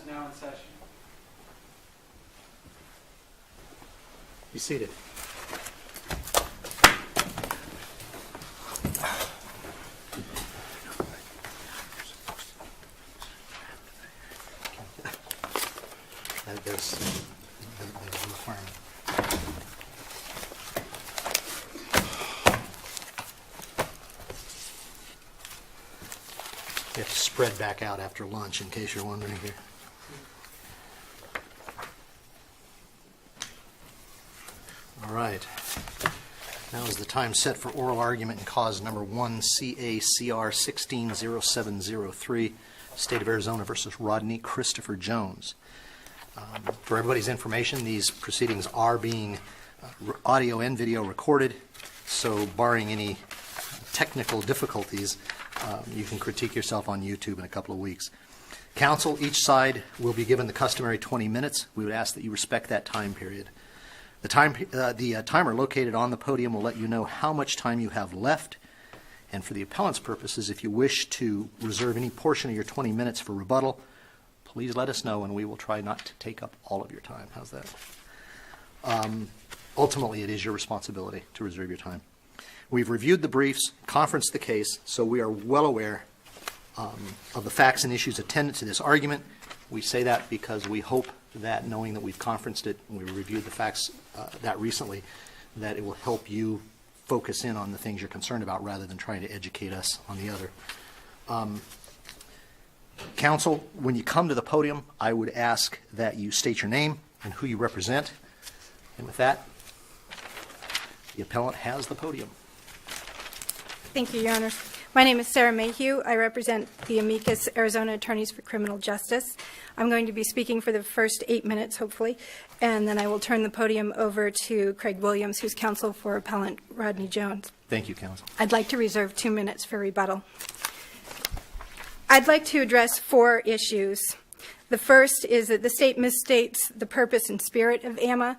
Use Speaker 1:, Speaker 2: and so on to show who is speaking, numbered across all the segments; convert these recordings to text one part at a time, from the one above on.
Speaker 1: is now in session.
Speaker 2: Be seated. There's a requirement. You have to spread back out after lunch, in case you're wondering here. All right. Now is the time set for oral argument in cause number 1, CR160703, State of Arizona versus Rodney Christopher Jones. For everybody's information, these proceedings are being audio and video recorded, so barring any technical difficulties, you can critique yourself on YouTube in a couple of weeks. Counsel, each side will be given the customary 20 minutes. We would ask that you respect that time period. The timer located on the podium will let you know how much time you have left. And for the appellant's purposes, if you wish to reserve any portion of your 20 minutes for rebuttal, please let us know and we will try not to take up all of your time. How's that? Ultimately, it is your responsibility to reserve your time. We've reviewed the briefs, conferenced the case, so we are well aware of the facts and issues attendant to this argument. We say that because we hope that, knowing that we've conferenced it and we've reviewed the facts that recently, that it will help you focus in on the things you're concerned about rather than trying to educate us on the other. Counsel, when you come to the podium, I would ask that you state your name and who you represent. And with that, the appellant has the podium.
Speaker 3: Thank you, Your Honor. My name is Sarah Mayhew. I represent the amicus Arizona Attorneys for Criminal Justice. I'm going to be speaking for the first 8 minutes, hopefully, and then I will turn the podium over to Craig Williams, who's counsel for appellant Rodney Jones.
Speaker 2: Thank you, counsel.
Speaker 3: I'd like to reserve 2 minutes for rebuttal. I'd like to address 4 issues. The first is that the state misstates the purpose and spirit of AMA,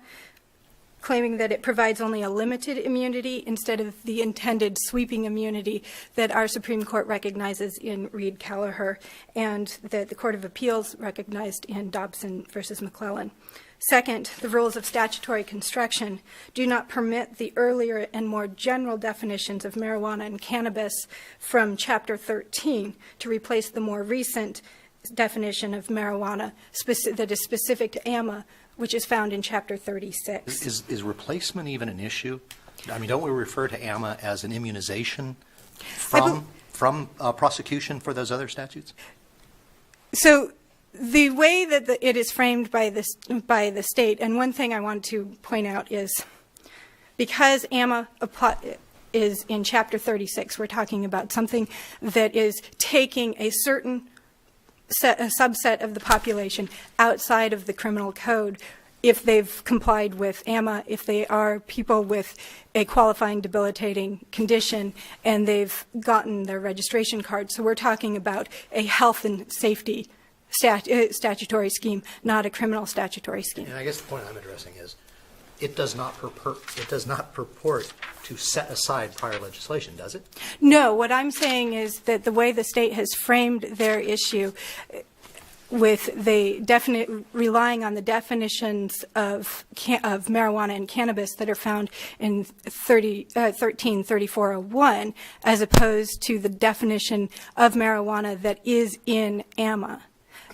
Speaker 3: claiming that it provides only a limited immunity instead of the intended sweeping immunity that our Supreme Court recognizes in Reed-Callagher and that the Court of Appeals recognized in Dobson versus McClellan. Second, the rules of statutory construction do not permit the earlier and more general definitions of marijuana and cannabis from Chapter 13 to replace the more recent definition of marijuana that is specific to AMA, which is found in Chapter 36.
Speaker 2: Is replacement even an issue? I mean, don't we refer to AMA as an immunization from prosecution for those other statutes?
Speaker 3: So the way that it is framed by the state, and one thing I want to point out is because AMA is in Chapter 36, we're talking about something that is taking a certain a subset of the population outside of the criminal code if they've complied with AMA, if they are people with a qualifying debilitating condition and they've gotten their registration card. So we're talking about a health and safety statutory scheme, not a criminal statutory scheme.
Speaker 2: And I guess the point I'm addressing is it does not purport to set aside prior legislation, does it?
Speaker 3: No, what I'm saying is that the way the state has framed their issue with the relying on the definitions of marijuana and cannabis that are found in 133401 as opposed to the definition of marijuana that is in AMA,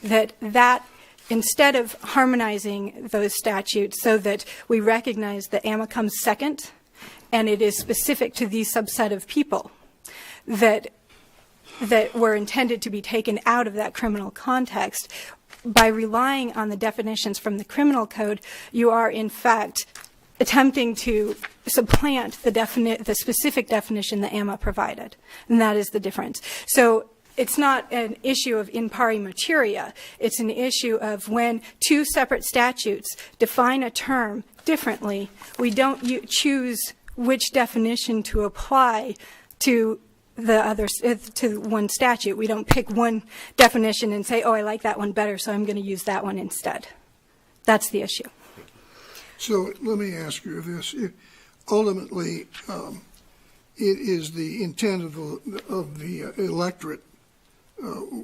Speaker 3: that instead of harmonizing those statutes so that we recognize that AMA comes second and it is specific to these subset of people that were intended to be taken out of that criminal context, by relying on the definitions from the criminal code, you are in fact attempting to supplant the specific definition that AMA provided, and that is the difference. So it's not an issue of in pari materia. It's an issue of when 2 separate statutes define a term differently, we don't choose which definition to apply to the others, to one statute. We don't pick one definition and say, oh, I like that one better, so I'm going to use that one instead. That's the issue.
Speaker 4: So let me ask you this. Ultimately, it is the intent of the electorate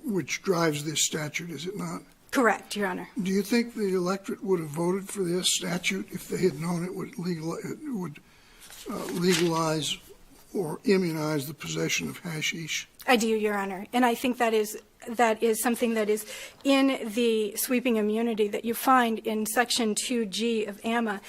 Speaker 4: which drives this statute, is it not?
Speaker 3: Correct, Your Honor.
Speaker 4: Do you think the electorate would have voted for this statute if they had known it would legalize or immunize the possession of hashish?
Speaker 3: I do, Your Honor, and I think that is something that is in the sweeping immunity that you find in Section 2G of AMA.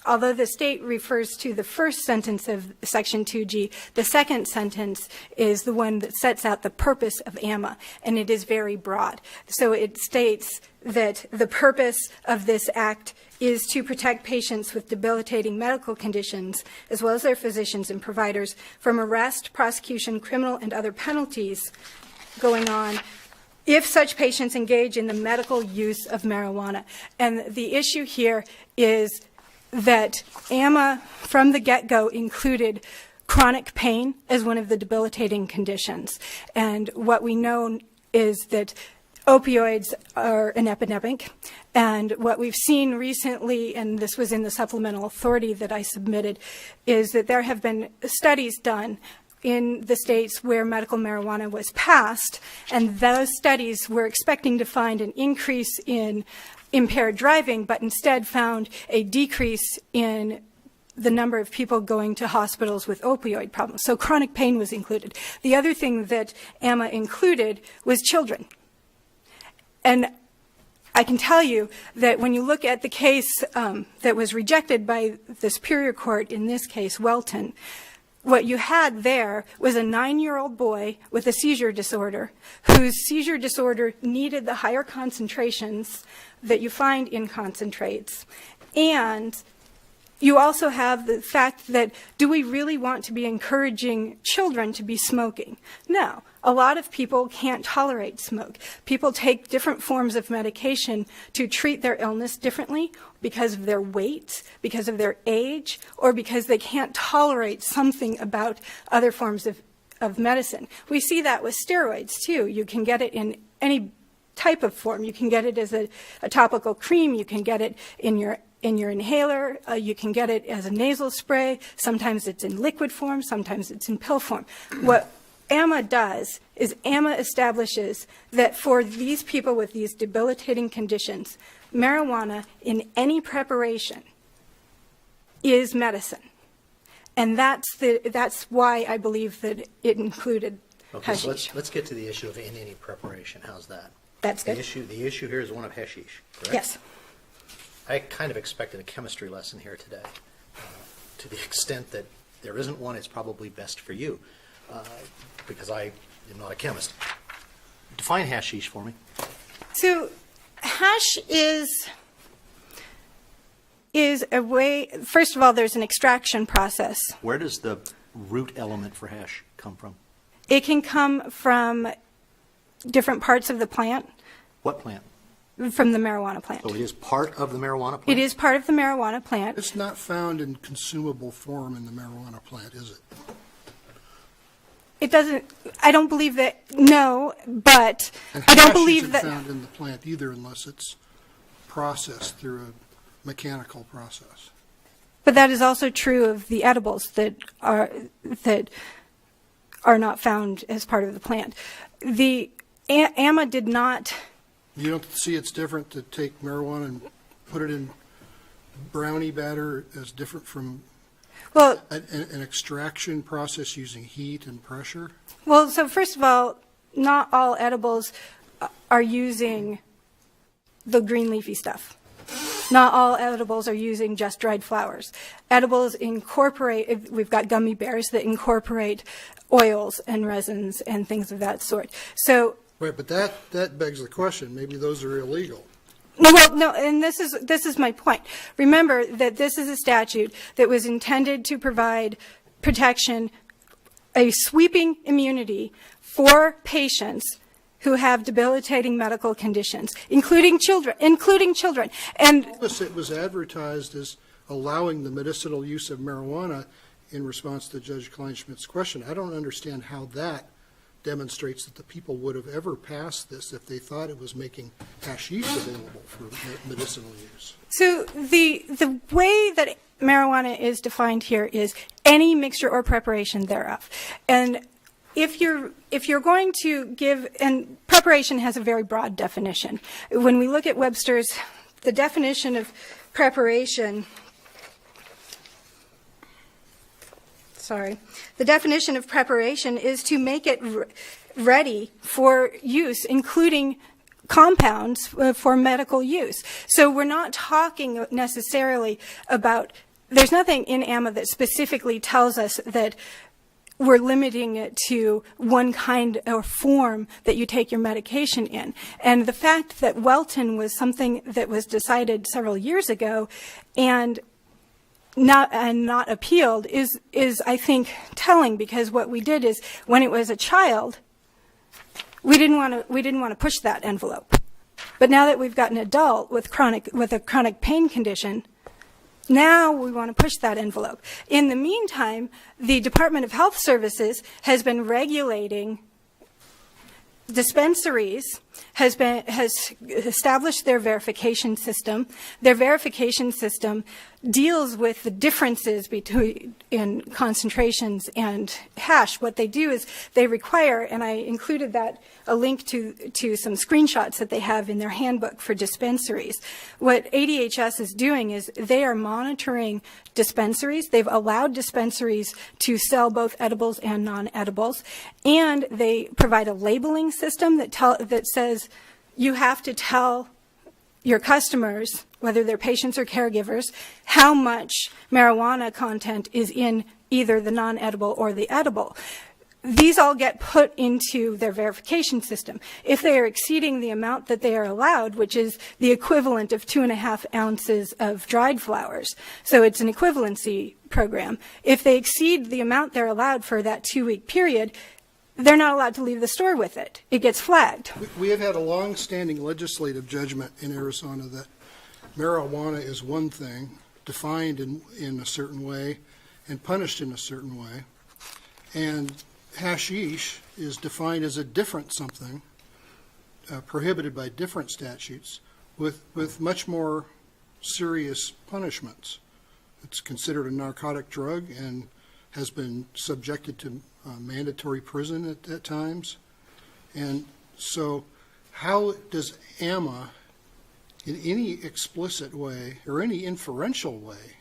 Speaker 3: Although the state refers to the first sentence of Section 2G, the second sentence is the one that sets out the purpose of AMA, and it is very broad. So it states that the purpose of this act is to protect patients with debilitating medical conditions, as well as their physicians and providers, from arrest, prosecution, criminal, and other penalties going on if such patients engage in the medical use of marijuana. And the issue here is that AMA, from the get-go, included chronic pain as one of the debilitating conditions. And what we know is that opioids are an epidemic. And what we've seen recently, and this was in the supplemental authority that I submitted, is that there have been studies done in the states where medical marijuana was passed, and those studies were expecting to find an increase in impaired driving, but instead found a decrease in the number of people going to hospitals with opioid problems. So chronic pain was included. The other thing that AMA included was children. And I can tell you that when you look at the case that was rejected by the Superior Court, in this case, Welton, what you had there was a 9-year-old boy with a seizure disorder whose seizure disorder needed the higher concentrations that you find in concentrates. And you also have the fact that, do we really want to be encouraging children to be smoking? No. A lot of people can't tolerate smoke. People take different forms of medication to treat their illness differently because of their weight, because of their age, or because they can't tolerate something about other forms of medicine. We see that with steroids, too. You can get it in any type of form. You can get it as a topical cream. You can get it in your inhaler. You can get it as a nasal spray. Sometimes it's in liquid form. Sometimes it's in pill form. What AMA does is AMA establishes that for these people with these debilitating conditions, marijuana in any preparation is medicine. And that's why I believe that it included hashish.
Speaker 2: So let's get to the issue of in any preparation. How's that?
Speaker 3: That's good.
Speaker 2: The issue here is one of hashish, correct?
Speaker 3: Yes.
Speaker 2: I kind of expected a chemistry lesson here today. To the extent that there isn't one, it's probably best for you, because I am not a chemist. Define hashish for me.
Speaker 3: So hash is a way, first of all, there's an extraction process.
Speaker 2: Where does the root element for hash come from?
Speaker 3: It can come from different parts of the plant.
Speaker 2: What plant?
Speaker 3: From the marijuana plant.
Speaker 2: So it is part of the marijuana plant?
Speaker 3: It is part of the marijuana plant.
Speaker 4: It's not found in consumable form in the marijuana plant, is it?
Speaker 3: It doesn't, I don't believe that, no, but
Speaker 4: And
Speaker 3: I don't
Speaker 4: hash
Speaker 3: believe
Speaker 4: isn't
Speaker 3: that.
Speaker 4: found in the plant either unless it's processed through a mechanical process.
Speaker 3: But that is also true of the edibles that are not found as part of the plant. The AMA did not.
Speaker 4: You don't see it's different to take marijuana and put it in brownie batter as different from
Speaker 3: Well,
Speaker 4: an extraction process using heat and pressure?
Speaker 3: well, so first of all, not all edibles are using the green leafy stuff. Not all edibles are using just dried flowers. Edibles incorporate, we've got gummy bears that incorporate oils and resins and things of that sort. So,
Speaker 4: Right, but that begs the question, maybe those are illegal.
Speaker 3: well, no, and this is my point. Remember that this is a statute that was intended to provide protection, a sweeping immunity for patients who have debilitating medical conditions, including children. And
Speaker 4: It was advertised as allowing the medicinal use of marijuana in response to Judge Kleinschmidt's question. I don't understand how that demonstrates that the people would have ever passed this if they thought it was making hashish available for medicinal use.
Speaker 3: so the way that marijuana is defined here is any mixture or preparation thereof. And if you're going to give, and preparation has a very broad definition. When we look at Webster's, the definition of preparation, the definition of preparation is to make it ready for use, including compounds for medical use. So we're not talking necessarily about, there's nothing in AMA that specifically tells us that we're limiting it to one kind or form that you take your medication in. And the fact that Welton was something that was decided several years ago and not appealed is I think telling, because what we did is when it was a child, we didn't want to push that envelope. But now that we've got an adult with a chronic pain condition, now we want to push that envelope. In the meantime, the Department of Health Services has been regulating dispensaries, has established their verification system. Their verification system deals with the differences between in concentrations and hash. What they do is they require, and I included a link to some screenshots that they have in their handbook for dispensaries. What ADHS is doing is they are monitoring dispensaries. They've allowed dispensaries to sell both edibles and non-edibles, and they provide a labeling system that says you have to tell your customers, whether they're patients or caregivers, how much marijuana content is in either the non-edible or the edible. These all get put into their verification system. If they are exceeding the amount that they are allowed, which is the equivalent of 2.5 ounces of dried flowers, so it's an equivalency program. If they exceed the amount they're allowed for that 2-week period, they're not allowed to leave the store with it. It gets flagged.
Speaker 4: We have had a long-standing legislative judgment in Arizona that marijuana is one thing, defined in a certain way and punished in a certain way, and hashish is defined as a different something, prohibited by different statutes, with much more serious punishments. It's considered a narcotic drug and has been subjected to mandatory prison at times. And so how does AMA, in any explicit way or any inferential way,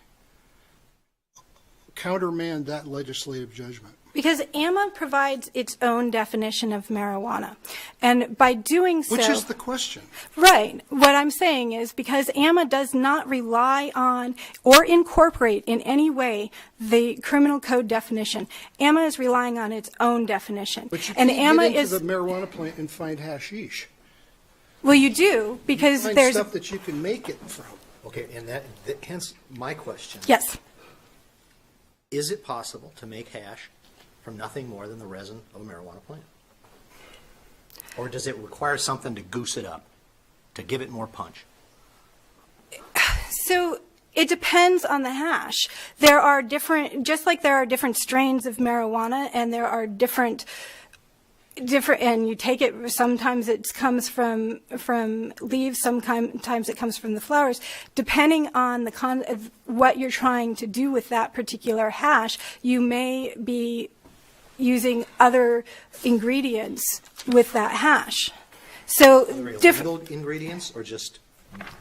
Speaker 4: countermand that legislative judgment?
Speaker 3: Because AMA provides its own definition of marijuana. And by doing so...
Speaker 4: Which is the question.
Speaker 3: Right. What I'm saying is because AMA does not rely on or incorporate in any way the criminal code definition. AMA is relying on its own definition.
Speaker 4: But you
Speaker 3: and
Speaker 4: can't
Speaker 3: AMA
Speaker 4: get into
Speaker 3: is
Speaker 4: the marijuana plant and find hashish.
Speaker 3: Well, you do, because
Speaker 4: find
Speaker 3: there's
Speaker 4: stuff that you can make it from.
Speaker 2: Okay, and that hence my question.
Speaker 3: Yes.
Speaker 2: Is it possible to make hash from nothing more than the resin of a marijuana plant? Or does it require something to goose it up, to give it more punch?
Speaker 3: So it depends on the hash. There are different, just like there are different strains of marijuana, and there are different, and you take it, sometimes it comes from leaves, sometimes it comes from the flowers. Depending on what you're trying to do with that particular hash, you may be using other ingredients with that hash. So
Speaker 2: Illegal ingredients or just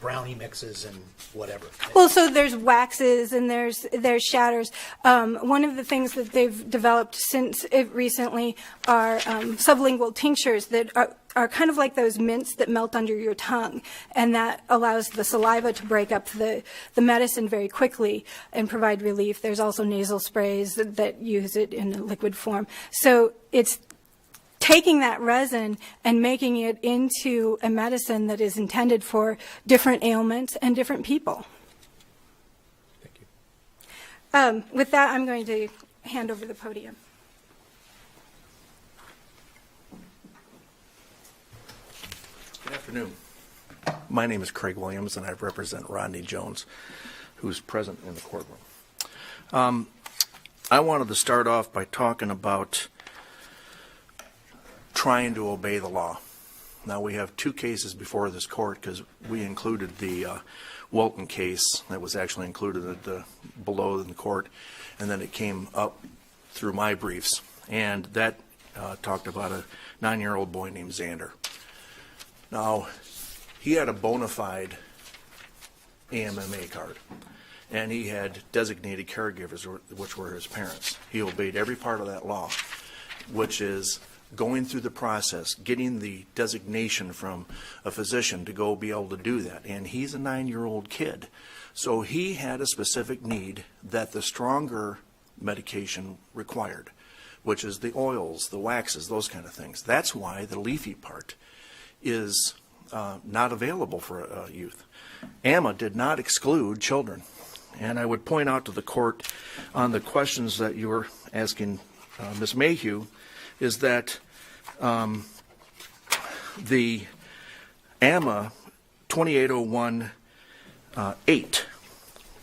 Speaker 2: brownie mixes and whatever?
Speaker 3: Well, so there's waxes and there's shatters. One of the things that they've developed since recently are sublingual tinctures that are kind of like those mints that melt under your tongue, and that allows the saliva to break up the medicine very quickly and provide relief. There's also nasal sprays that use it in a liquid form. So it's taking that resin and making it into a medicine that is intended for different ailments and different people.
Speaker 2: Thank you.
Speaker 3: With that, I'm going to hand over the podium.
Speaker 1: Good afternoon. My name is Craig Williams, and I represent Rodney Jones, who's present in the courtroom. I wanted to start off by talking about trying to obey the law. Now, we have 2 cases before this court because we included the Walton case that was actually included below in the court, and then it came up through my briefs. And that talked about a 9-year-old boy named Xander. Now, he had a bona fide AMMA card, and he had designated caregivers, which were his parents. He obeyed every part of that law, which is going through the process, getting the designation from a physician to go be able to do that. And he's a 9-year-old kid. So he had a specific need that the stronger medication required, which is the oils, the waxes, those kind of things. That's why the leafy part is not available for youth. AMA did not exclude children. And I would point out to the court on the questions that you were asking Ms. Mayhew, is that the AMA 28018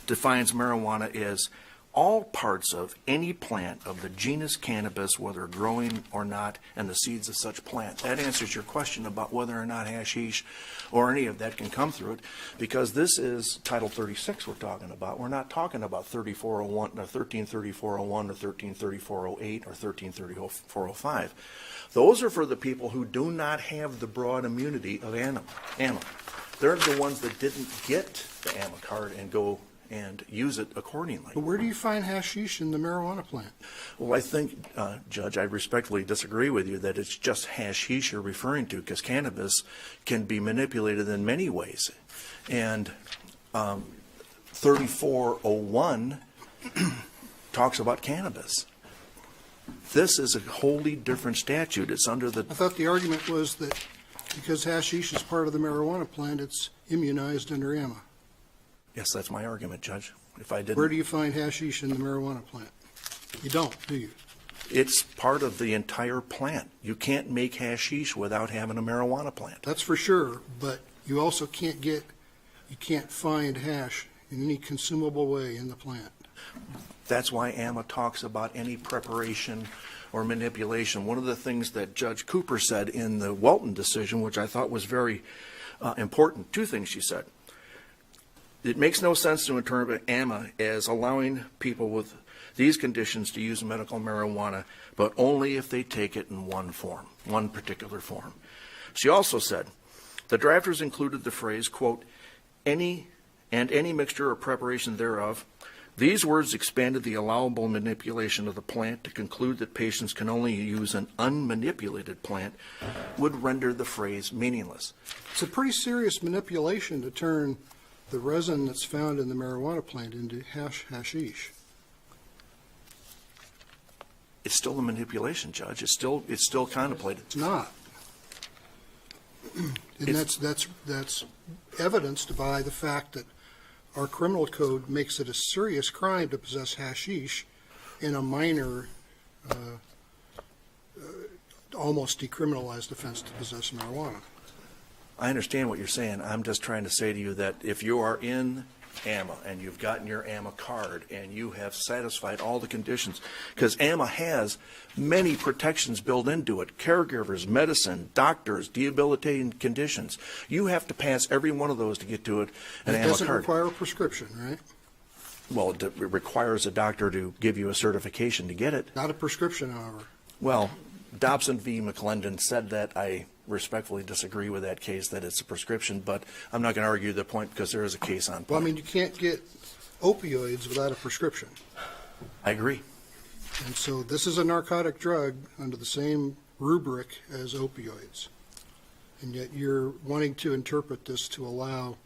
Speaker 1: defines marijuana as all parts of any plant of the genus cannabis, whether growing or not, and the seeds of such plant. That answers your question about whether or not hashish or any of that can come through it, because this is Title 36 we're talking about. We're not talking about 3401 or 133401 or 133408 or 133405. Those are for the people who do not have the broad immunity of AMA. They're the ones that didn't get the AMA card and go and use it accordingly.
Speaker 4: But where do you find hashish in the marijuana plant?
Speaker 1: Well, I think, Judge, I respectfully disagree with you that it's just hashish you're referring to, because cannabis can be manipulated in many ways. And 3401 talks about cannabis. This is a wholly different statute. It's under the...
Speaker 4: I thought the argument was that because hashish is part of the marijuana plant, it's immunized under AMA.
Speaker 1: Yes, that's my argument, Judge. If I didn't...
Speaker 4: Where do you find hashish in the marijuana plant? You don't, do you?
Speaker 1: It's part of the entire plant. You can't make hashish without having a marijuana plant.
Speaker 4: That's for sure, but you also can't find hash in any consumable way in the plant.
Speaker 1: That's why AMA talks about any preparation or manipulation. One of the things that Judge Cooper said in the Welton decision, which I thought was very important, two things she said. It makes no sense to interpret AMA as allowing people with these conditions to use medical marijuana, but only if they take it in one form, one particular form. She also said, the drafters included the phrase, quote, any mixture or preparation thereof. These words expanded the allowable manipulation of the plant to conclude that patients can only use an unmanipulated plant, would render the phrase meaningless.
Speaker 4: It's a pretty serious manipulation to turn the resin that's found in the marijuana plant into hashish.
Speaker 1: It's still a manipulation, Judge. It's still contemplated.
Speaker 4: It's not. And that's evidenced by the fact that our criminal code makes it a serious crime to possess hashish in a minor, almost decriminalized offense to possess marijuana.
Speaker 1: I understand what you're saying. I'm just trying to say to you that if you are in AMA and you've gotten your AMA card and you have satisfied all the conditions, because AMA has many protections built into it, caregivers, medicine, doctors, debilitating conditions. You have to pass every one of those to get to it. An AMA card. It
Speaker 4: doesn't require a prescription, right?
Speaker 1: Well, it requires a doctor to give you a certification to get it.
Speaker 4: Not a prescription, however.
Speaker 1: Well, Dobson v. McClendon said that. I respectfully disagree with that case, that it's a prescription, but I'm not going to argue the point because there is a case on point.
Speaker 4: Well, I mean, you can't get opioids without a prescription.
Speaker 1: I agree.
Speaker 4: And so this is a narcotic drug under the same rubric as opioids. And yet you're wanting to interpret this to allow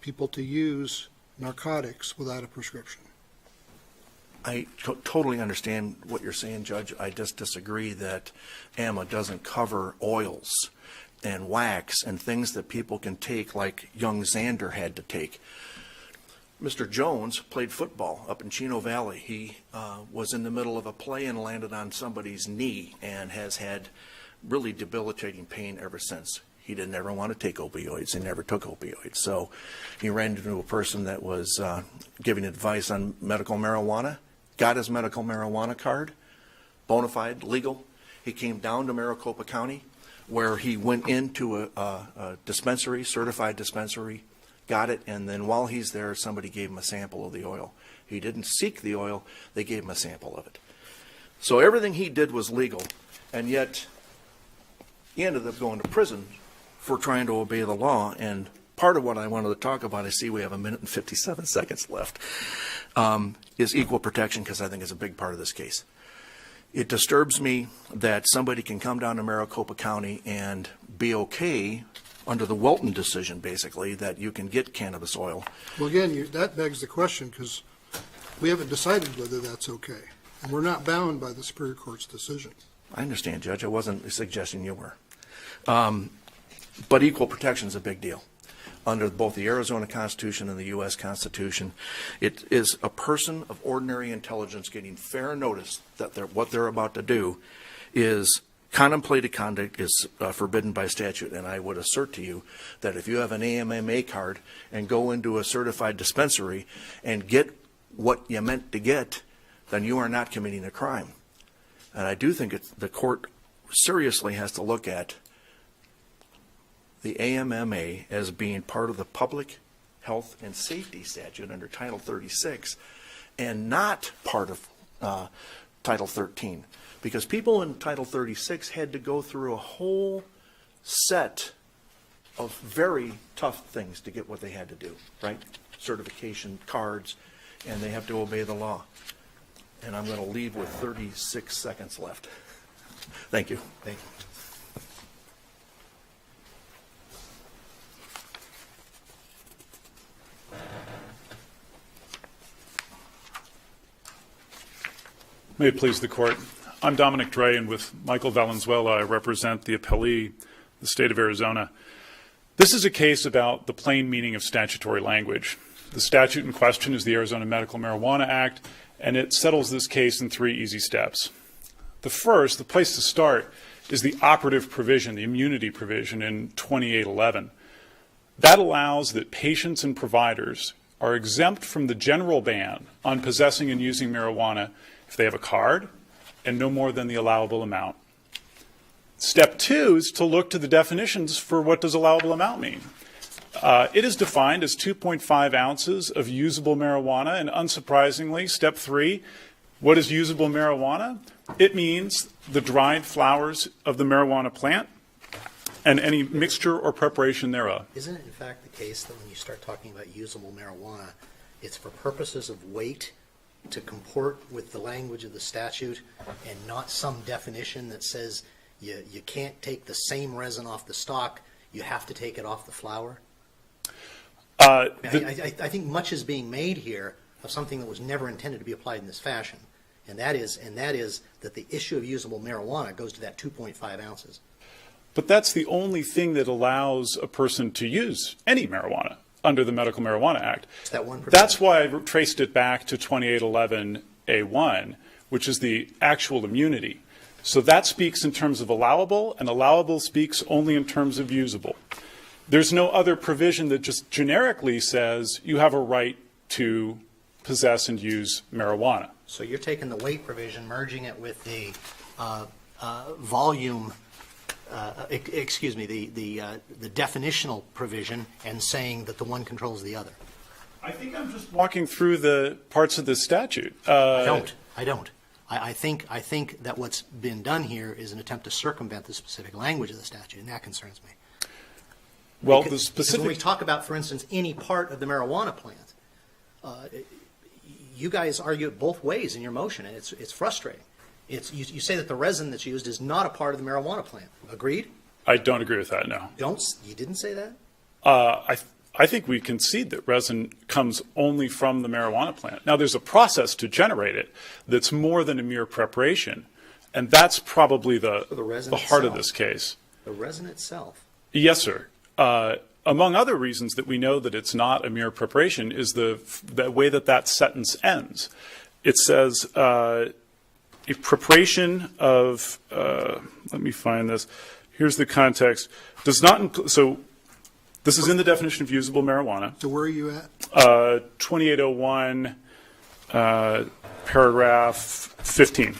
Speaker 4: people to use narcotics without a prescription.
Speaker 1: I totally understand what you're saying, Judge. I just disagree that AMA doesn't cover oils and wax and things that people can take like young Xander had to take. Mr. Jones played football up in Chino Valley. He was in the middle of a play and landed on somebody's knee and has had really debilitating pain ever since. He didn't ever want to take opioids. He never took opioids. So he ran into a person that was giving advice on medical marijuana, got his medical marijuana card, bona fide, legal. He came down to Maricopa County, where he went into a dispensary, certified dispensary, got it, and then while he's there, somebody gave him a sample of the oil. He didn't seek the oil. They gave him a sample of it. So everything he did was legal, And yet, he ended up going to prison for trying to obey the law. And part of what I wanted to talk about, I see we have 1 minute and 57 seconds left, is equal protection, because I think it's a big part of this case. It disturbs me that somebody can come down to Maricopa County and be okay under the Welton decision, basically, that you can get cannabis oil.
Speaker 4: Well, again, that begs the question, because we haven't decided whether that's okay. And we're not bound by the Superior Court's decision.
Speaker 1: I understand, Judge. I wasn't suggesting you were. But equal protection is a big deal. Under both the Arizona Constitution and the U.S. Constitution, it is a person of ordinary intelligence getting fair notice that what they're about to do is contemplated conduct, is forbidden by statute. And I would assert to you that if you have an AMMA card and go into a certified dispensary and get what you meant to get, then you are not committing a crime. And I do think the court seriously has to look at the AMMA as being part of the Public Health and Safety Statute under Title 36 and not part of Title 13. Because people in Title 36 had to go through a whole set of very tough things to get what they had to do, right? Certification, cards, and they have to obey the law. And I'm going to leave with 36 seconds left. Thank you.
Speaker 2: Thank you.
Speaker 5: May it please the Court. I'm Dominic Dre, and with Michael Valenzuela, I represent the appellee, the state of Arizona. This is a case about the plain meaning of statutory language. The statute in question is the Arizona Medical Marijuana Act, and it settles this case in 3 easy steps. The first, the place to start, is the operative provision, the immunity provision in 2811. That allows that patients and providers are exempt from the general ban on possessing and using marijuana if they have a card and no more than the allowable amount. Step 2 is to look to the definitions for what does allowable amount mean. It is defined as 2.5 ounces of usable marijuana, and unsurprisingly, step 3, what is usable marijuana? It means the dried flowers of the marijuana plant and any mixture or preparation thereof.
Speaker 2: Isn't it in fact the case that when you start talking about usable marijuana, it's for purposes of weight to comport with the language of the statute and not some definition that says you can't take the same resin off the stalk, you have to take it off the flower? I think much is being made here of something that was never intended to be applied in this fashion, and that is that the issue of usable marijuana goes to that 2.5 ounces.
Speaker 5: But that's the only thing that allows a person to use any marijuana under the Medical Marijuana Act.
Speaker 2: It's that one provision.
Speaker 5: That's why I traced it back to 2811A1, which is the actual immunity. So that speaks in terms of allowable, and allowable speaks only in terms of usable. There's no other provision that just generically says you have a right to possess and use marijuana.
Speaker 2: So you're taking the weight provision, merging it with the volume, the definitional provision, and saying that the one controls the other.
Speaker 5: I think I'm just walking through the parts of this statute.
Speaker 2: I don't. I think that what's been done here is an attempt to circumvent the specific language of the statute, and that concerns me.
Speaker 5: Well,
Speaker 2: because,
Speaker 5: the specific.
Speaker 2: when we talk about, for instance, any part of the marijuana plant, you guys argue it both ways in your motion, and it's frustrating. You say that the resin that's used is not a part of the marijuana plant. Agreed?
Speaker 5: I don't agree with that, no.
Speaker 2: You didn't say that?
Speaker 5: I think we concede that resin comes only from the marijuana plant. Now, there's a process to generate it that's more than a mere preparation, and that's probably the heart of this case.
Speaker 2: The resin itself?
Speaker 5: Yes, sir. Among other reasons that we know that it's not a mere preparation is the way that sentence ends. It says, a preparation of, let me find this. Here's the context. Does not include, so this is in the definition of usable marijuana.
Speaker 4: So where are you at?
Speaker 5: 2801, paragraph 15.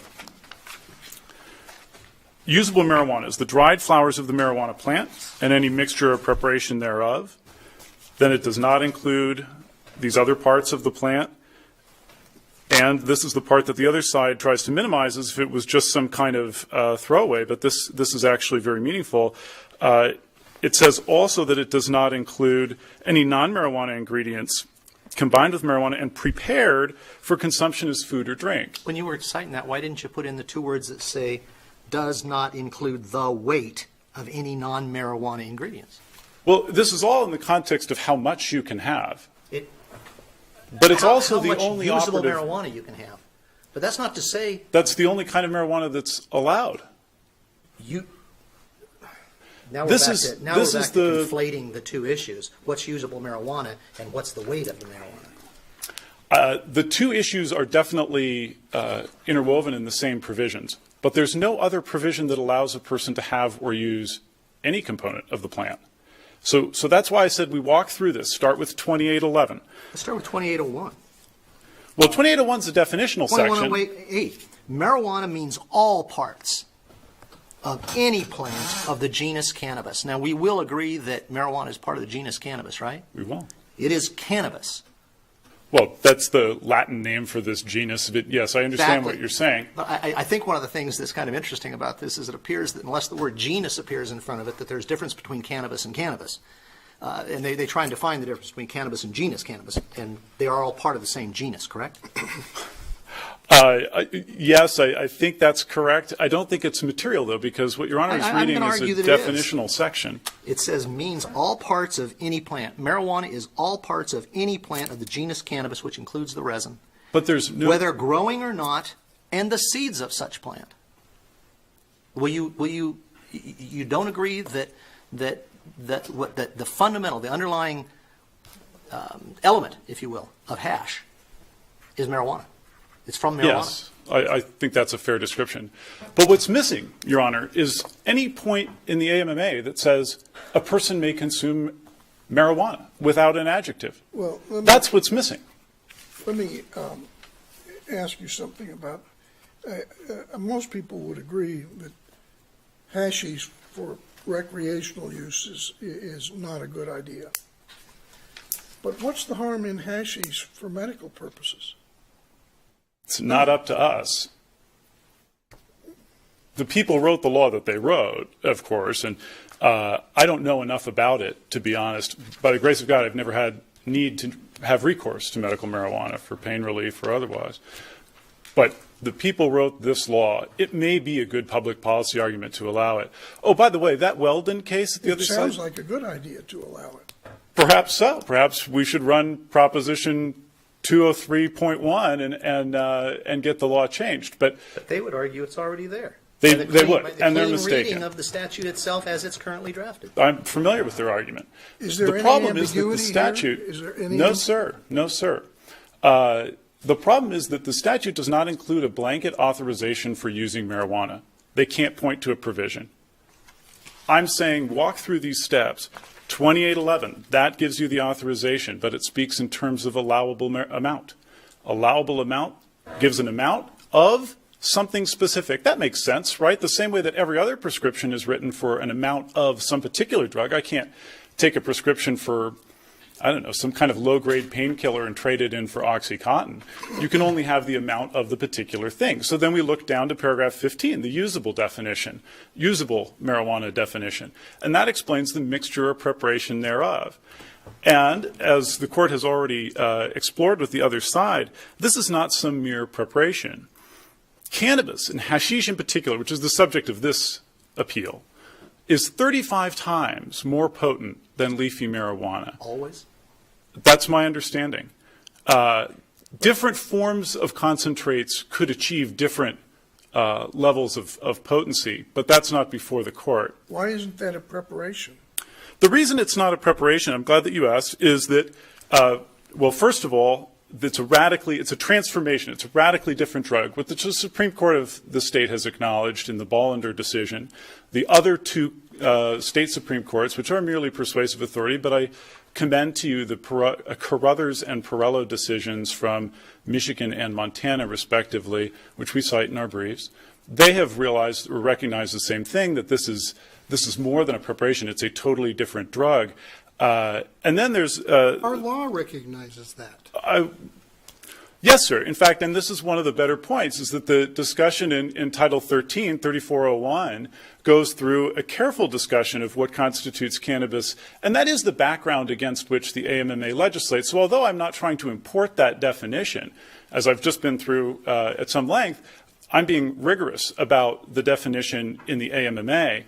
Speaker 5: Usable marijuana is the dried flowers of the marijuana plant and any mixture or preparation thereof. Then it does not include these other parts of the plant. And this is the part that the other side tries to minimize, as if it was just some kind of throwaway, but this is actually very meaningful. It says also that it does not include any non-marijuana ingredients combined with marijuana and prepared for consumption as food or drink.
Speaker 2: When you were citing that, why didn't you put in the two words that say, does not include the weight of any non-marijuana ingredients?
Speaker 5: Well, this is all in the context of how much you can have. But it's
Speaker 2: How
Speaker 5: also the
Speaker 2: much
Speaker 5: only
Speaker 2: usable
Speaker 5: operative.
Speaker 2: marijuana you can have. But that's not to say
Speaker 5: That's the only kind of marijuana that's allowed.
Speaker 2: you. Now we're
Speaker 5: This
Speaker 2: back
Speaker 5: is-
Speaker 2: to, now
Speaker 5: this
Speaker 2: we're
Speaker 5: is
Speaker 2: back to
Speaker 5: the-
Speaker 2: conflating the two issues. What's usable marijuana and what's the weight of the marijuana?
Speaker 5: The two issues are definitely interwoven in the same provisions, but there's no other provision that allows a person to have or use any component of the plant. So that's why I said we walk through this. Start with 2811.
Speaker 2: Let's start with 2801.
Speaker 5: Well, 2801 is the definitional section.
Speaker 2: 2108. Marijuana means all parts of any plant of the genus cannabis. Now, we will agree that marijuana is part of the genus cannabis, right?
Speaker 5: We will.
Speaker 2: It is cannabis.
Speaker 5: Well, that's the Latin name for this genus. But yes, I understand what
Speaker 2: Exactly.
Speaker 5: you're saying.
Speaker 2: But I think one of the things that's kind of interesting about this is it appears that unless the word genus appears in front of it, that there's difference between cannabis and cannabis. And they try and define the difference between cannabis and genus cannabis, and they are all part of the same genus, correct?
Speaker 5: Yes, I think that's correct. I don't think it's material, though, because what Your Honor is
Speaker 2: I'm
Speaker 5: reading
Speaker 2: gonna
Speaker 5: is a
Speaker 2: argue that it is.
Speaker 5: definitional section.
Speaker 2: It says means all parts of any plant. Marijuana is all parts of any plant of the genus cannabis, which includes the resin,
Speaker 5: But there's no...
Speaker 2: whether growing or not, and the seeds of such plant. You don't agree that the fundamental, the underlying element, if you will, of hash is marijuana? It's from marijuana.
Speaker 5: Yes, I think that's a fair description. But what's missing, Your Honor, is any point in the AMMA that says a person may consume marijuana without an adjective.
Speaker 6: Well,
Speaker 5: That's what's missing.
Speaker 6: let me ask you something about, most people would agree that hashish for recreational use is not a good idea. But what's the harm in hashish for medical purposes?
Speaker 5: It's not up to us. The people wrote the law that they wrote, of course, and I don't know enough about it, to be honest. By the grace of God, I've never had need to have recourse to medical marijuana for pain relief or otherwise. But the people wrote this law. It may be a good public policy argument to allow it. Oh, by the way, that Weldon case at the other
Speaker 6: It
Speaker 5: side?
Speaker 6: sounds like a good idea to allow it.
Speaker 5: Perhaps so. Perhaps we should run Proposition 203.1 and get the law changed. But
Speaker 2: But they would argue it's already there.
Speaker 5: They-
Speaker 2: By the
Speaker 5: they
Speaker 2: clean-
Speaker 5: would,
Speaker 2: by the
Speaker 5: and they're
Speaker 2: clean
Speaker 5: mistaken.
Speaker 2: reading of the statute itself as it's currently drafted.
Speaker 5: I'm familiar with their argument.
Speaker 6: Is there
Speaker 5: The
Speaker 6: any
Speaker 5: problem is that the
Speaker 6: ambiguity here?
Speaker 5: statute.
Speaker 6: Is there any-
Speaker 5: No, sir. No, sir. The problem is that the statute does not include a blanket authorization for using marijuana. They can't point to a provision. I'm saying walk through these steps. 2811, that gives you the authorization, but it speaks in terms of allowable amount. Allowable amount gives an amount of something specific. That makes sense, right? The same way that every other prescription is written for an amount of some particular drug. I can't take a prescription for, I don't know, some kind of low-grade painkiller and trade it in for OxyContin. You can only have the amount of the particular thing. So then we look down to paragraph 15, the usable definition, usable marijuana definition. And that explains the mixture or preparation thereof. And as the court has already explored with the other side, this is not some mere preparation. Cannabis, and hashish in particular, which is the subject of this appeal, is 35 times more potent than leafy marijuana.
Speaker 2: Always?
Speaker 5: That's my understanding. Different forms of concentrates could achieve different levels of potency, but that's not before the court.
Speaker 6: Why isn't that a preparation?
Speaker 5: The reason it's not a preparation, I'm glad that you asked, is that, well, first of all, it's a transformation. It's a radically different drug, which the Supreme Court of the state has acknowledged in the Bollender decision. The other two state Supreme Courts, which are merely persuasive authority, but I commend to you the Carruthers and Perello decisions from Michigan and Montana, respectively, which we cite in our briefs. They have realized or recognized the same thing, that this is more than a preparation. It's a totally different drug. And then there's
Speaker 4: Our law recognizes that.
Speaker 5: Yes, sir. In fact, and this is one of the better points, is that the discussion in Title 13, 3401, goes through a careful discussion of what constitutes cannabis, and that is the background against which the AMMA legislates. So although I'm not trying to import that definition, as I've just been through at some length, I'm being rigorous about the definition in the AMMA.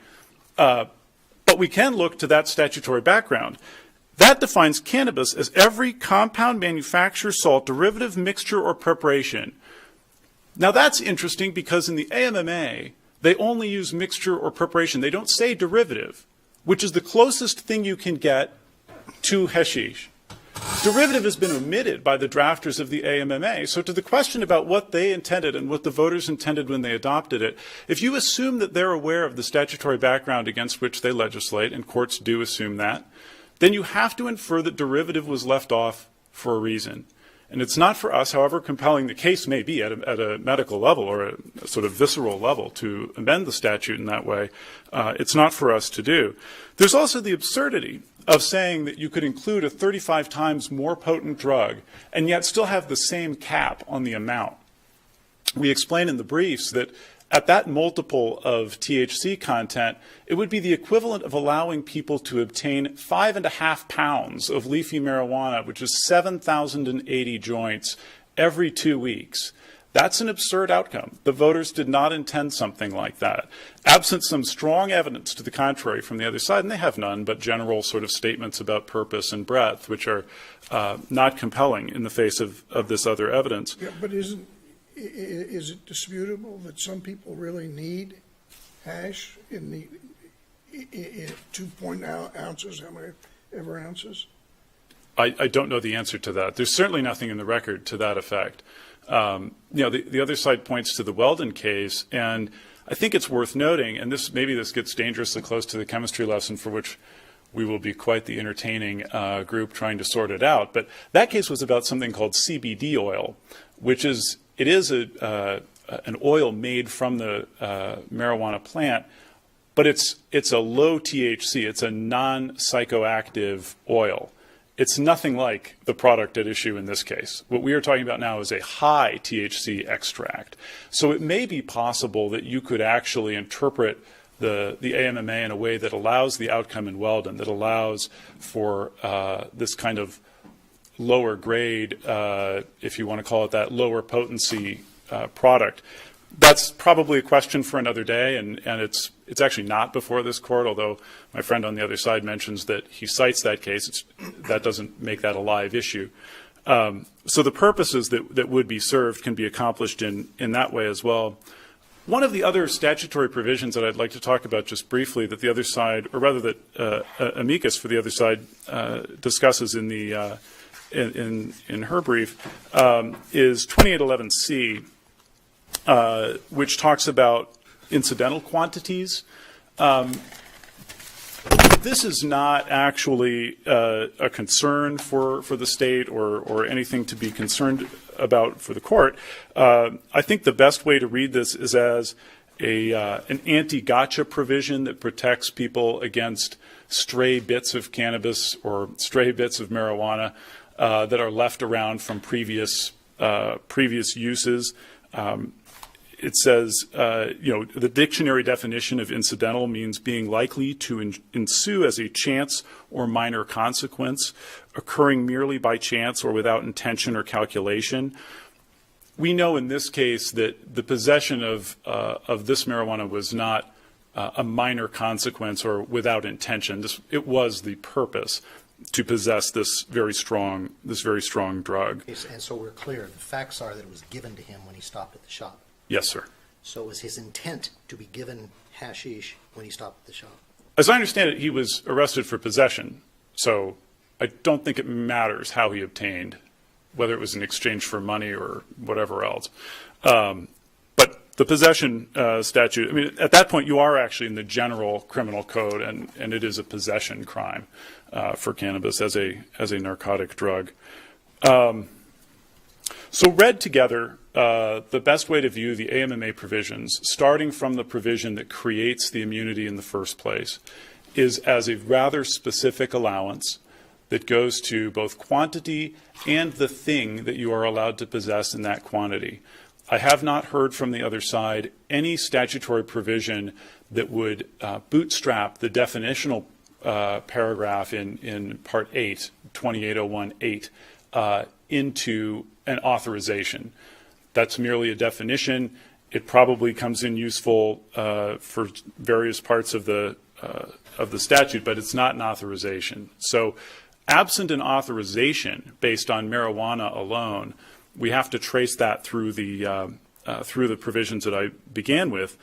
Speaker 5: But we can look to that statutory background. That defines cannabis as every compound, manufacture, salt, derivative, mixture, or preparation. Now that's interesting because in the AMMA, they only use mixture or preparation. They don't say derivative, which is the closest thing you can get to hashish. Derivative has been omitted by the drafters of the AMMA. So to the question about what they intended and what the voters intended when they adopted it, if you assume that they're aware of the statutory background against which they legislate, and courts do assume that, then you have to infer that derivative was left off for a reason. And it's not for us, however compelling the case may be at a medical level or a sort of visceral level, to amend the statute in that way. It's not for us to do. There's also the absurdity of saying that you could include a 35 times more potent drug and yet still have the same cap on the amount. We explain in the briefs that at that multiple of THC content, it would be the equivalent of allowing people to obtain 5.5 pounds of leafy marijuana, which is 7,080 joints, every 2 weeks. That's an absurd outcome. The voters did not intend something like that. Absent some strong evidence to the contrary from the other side, and they have none, but general sort of statements about purpose and breadth, which are not compelling in the face of this other evidence.
Speaker 6: Yeah, but is it disputable that some people really need hash in 2.0 ounces, how many ever ounces?
Speaker 5: I don't know the answer to that. There's certainly nothing in the record to that effect. The other side points to the Weldon case, and I think it's worth noting, and maybe this gets dangerously close to the chemistry lesson, for which we will be quite the entertaining group trying to sort it out. But that case was about something called CBD oil, which is an oil made from the marijuana plant, but it's a low THC. It's a non-psychoactive oil. It's nothing like the product at issue in this case. What we are talking about now is a high THC extract. So it may be possible that you could actually interpret the AMMA in a way that allows the outcome in Weldon, that allows for this kind of lower grade, if you want to call it that, lower potency product. That's probably a question for another day, and it's actually not before this court, although my friend on the other side mentions that he cites that case. That doesn't make that a live issue. So the purposes that would be served can be accomplished in that way as well. One of the other statutory provisions that I'd like to talk about just briefly that the other side, or rather that amicus for the other side discusses in the in her brief, is 2811C, which talks about incidental quantities. This is not actually a concern for the state or anything to be concerned about for the court. I think the best way to read this is as an anti-gotcha provision that protects people against stray bits of cannabis or stray bits of marijuana that are left around from previous uses. It says, the dictionary definition of incidental means being likely to ensue as a chance or minor consequence, occurring merely by chance or without intention or calculation. We know in this case that the possession of this marijuana was not a minor consequence or without intention. It was the purpose to possess this very strong drug.
Speaker 2: And so we're clear, the facts are that it was given to him when he stopped at the shop.
Speaker 5: Yes, sir.
Speaker 2: So it was his intent to be given hashish when he stopped at the shop?
Speaker 5: As I understand it, he was arrested for possession, so I don't think it matters how he obtained, whether it was in exchange for money or whatever else. But the possession statute, I mean, at that point you are actually in the general criminal code, and it is a possession crime for cannabis as a narcotic drug. So read together, the best way to view the AMMA provisions, starting from the provision that creates the immunity in the first place, is as a rather specific allowance that goes to both quantity and the thing that you are allowed to possess in that quantity. I have not heard from the other side any statutory provision that would bootstrap the definitional paragraph in Part 8, 28018, into an authorization. That's merely a definition. It probably comes in useful for various parts of the statute, but it's not an authorization. So absent an authorization based on marijuana alone, we have to trace that through the provisions that I began with,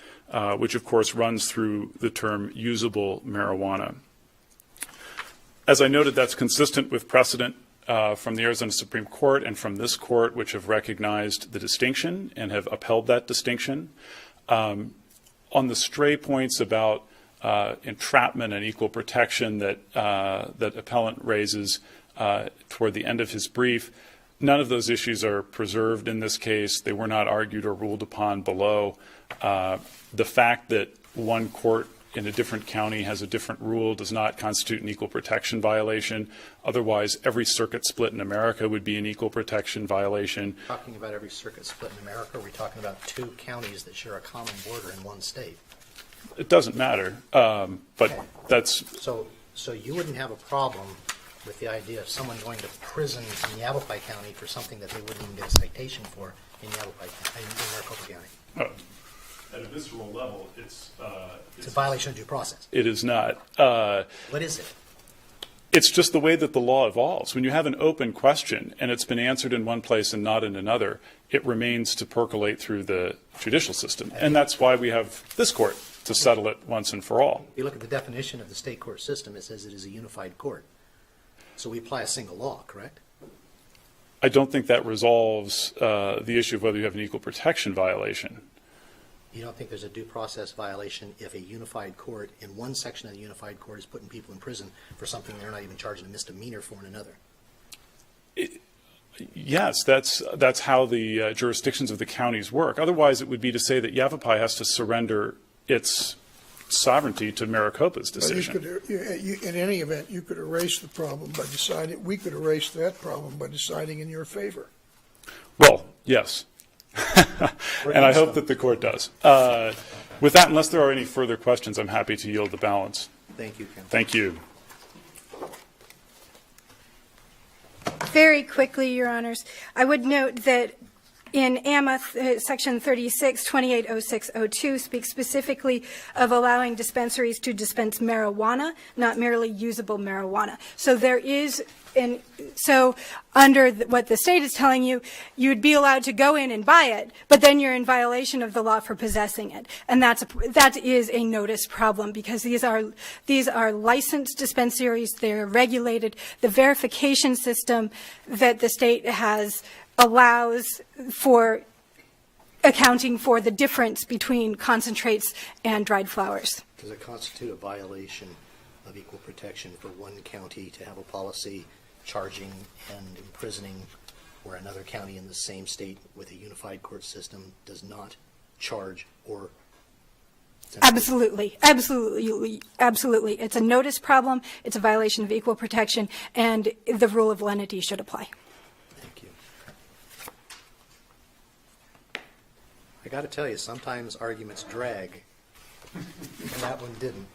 Speaker 5: which of course runs through the term usable marijuana. As I noted, that's consistent with precedent from the Arizona Supreme Court and from this court, which have recognized the distinction and have upheld that distinction. On the stray points about entrapment and equal protection that appellant raises toward the end of his brief, none of those issues are preserved in this case. They were not argued or ruled upon below. The fact that one court in a different county has a different rule does not constitute an equal protection violation. Otherwise, every circuit split in America would be an equal protection violation.
Speaker 2: Talking about every circuit split in America, we're talking about 2 counties that share a common border in one state.
Speaker 5: It doesn't matter, but
Speaker 2: Okay.
Speaker 5: that's...
Speaker 2: So you wouldn't have a problem with the idea of someone going to prison in Yavapai County for something that they wouldn't even get a citation for in Maricopa County?
Speaker 5: At a visceral level, it's
Speaker 2: It's a violation of due process.
Speaker 5: it is not.
Speaker 2: What is it?
Speaker 5: It's just the way that the law evolves. When you have an open question and it's been answered in one place and not in another, it remains to percolate through the judicial system. And that's why we have this court to settle it once and for all.
Speaker 2: If you look at the definition of the state court system, it says it is a unified court. So we apply a single law, correct?
Speaker 5: I don't think that resolves the issue of whether you have an equal protection violation.
Speaker 2: You don't think there's a due process violation if a unified court, in one section of the unified court, is putting people in prison for something they're not even charging a misdemeanor for in another?
Speaker 5: Yes, that's how the jurisdictions of the counties work. Otherwise, it would be to say that Yavapai has to surrender its sovereignty to Maricopa's
Speaker 6: But
Speaker 5: decision.
Speaker 6: in any event, you could erase the problem by deciding, we could erase that problem by deciding in your favor.
Speaker 5: Well, yes. And I hope that the court does. With that, unless there are any further questions, I'm happy to yield the balance.
Speaker 2: Thank you, Counsel.
Speaker 5: Thank you.
Speaker 3: Very quickly, Your Honors, I would note that in AMA, Section 36, 280602 speaks specifically of allowing dispensaries to dispense marijuana, not merely usable marijuana. So there is, so under what the state is telling you, you would be allowed to go in and buy it, but then you're in violation of the law for possessing it. And that is a notice problem, because these are licensed dispensaries. They're regulated. The verification system that the state has allows for accounting for the difference between concentrates and dried flowers.
Speaker 2: Does it constitute a violation of equal protection for one county to have a policy charging and imprisoning where another county in the same state with a unified court system does not charge or?
Speaker 3: Absolutely. It's a notice problem. It's a violation of equal protection, and the rule of lenity should apply.
Speaker 2: Thank you. I got to tell you, sometimes arguments drag, and that one didn't.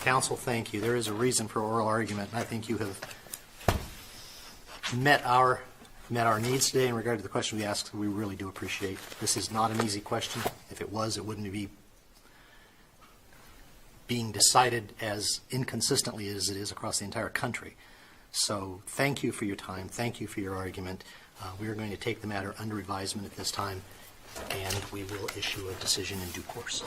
Speaker 2: Counsel, thank you. There is a reason for oral argument, and I think you have met our needs today in regard to the question we asked. We really do appreciate. This is not an easy question. If it was, it wouldn't be being decided as inconsistently as it is across the entire country. So thank you for your time. Thank you for your argument. We are going to take the matter under advisement at this time, and we will issue a decision in due course.